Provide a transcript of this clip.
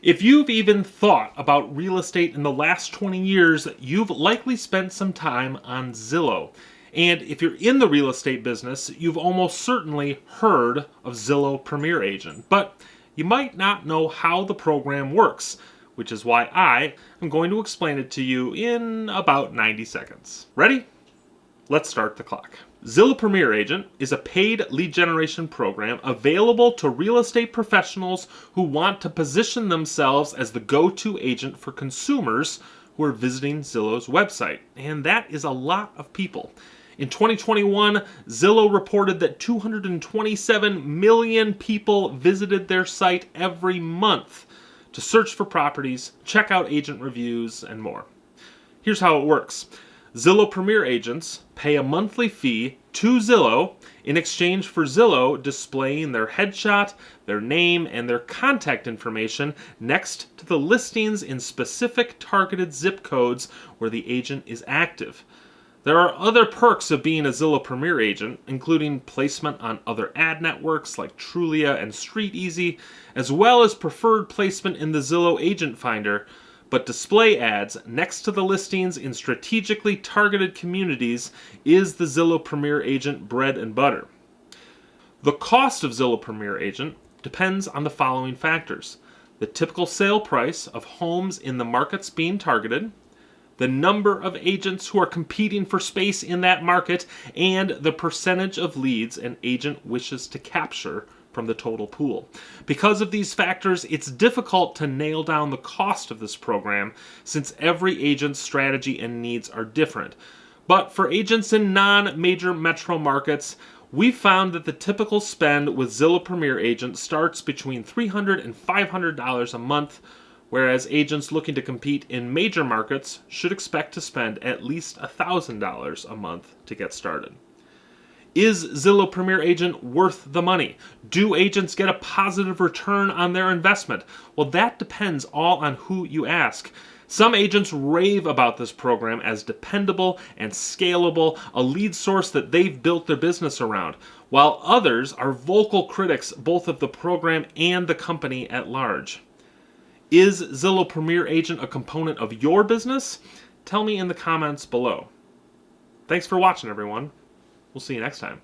If you've even thought about real estate in the last 20 years, you've likely spent some time on Zillow. And if you're in the real estate business, you've almost certainly heard of Zillow Premier Agent. But you might not know how the program works, which is why I am going to explain it to you in about 90 seconds. Ready? Let's start the clock. Zillow Premier Agent is a paid lead generation program available to real estate professionals who want to position themselves as the go-to agent for consumers who are visiting Zillow's website. And that is a lot of people. In 2021, Zillow reported that 227 million people visited their site every month to search for properties, check out agent reviews, and more. Here's how it works. Zillow Premier agents pay a monthly fee to Zillow in exchange for Zillow displaying their headshot, their name, and their contact information next to the listings in specific targeted zip codes where the agent is active. There are other perks of being a Zillow Premier agent, including placement on other ad networks like Trulia and StreetEasy, as well as preferred placement in the Zillow Agent Finder. But display ads next to the listings in strategically targeted communities is the Zillow Premier Agent bread and butter. The cost of Zillow Premier Agent depends on the following factors: the typical sale price of homes in the markets being targeted, the number of agents who are competing for space in that market, and the percentage of leads an agent wishes to capture from the total pool. Because of these factors, it's difficult to nail down the cost of this program since every agent's strategy and needs are different. But for agents in non-major metro markets, we've found that the typical spend with Zillow Premier Agent starts between $300 and $500 a month, whereas agents looking to compete in major markets should expect to spend at least $1,000 a month to get started. Is Zillow Premier Agent worth the money? Do agents get a positive return on their investment? Well, that depends all on who you ask. Some agents rave about this program as dependable and scalable, a lead source that they've built their business around, while others are vocal critics both of the program and the company at large. Is Zillow Premier Agent a component of your business? Tell me in the comments below. Thanks for watching, everyone. We'll see you next time.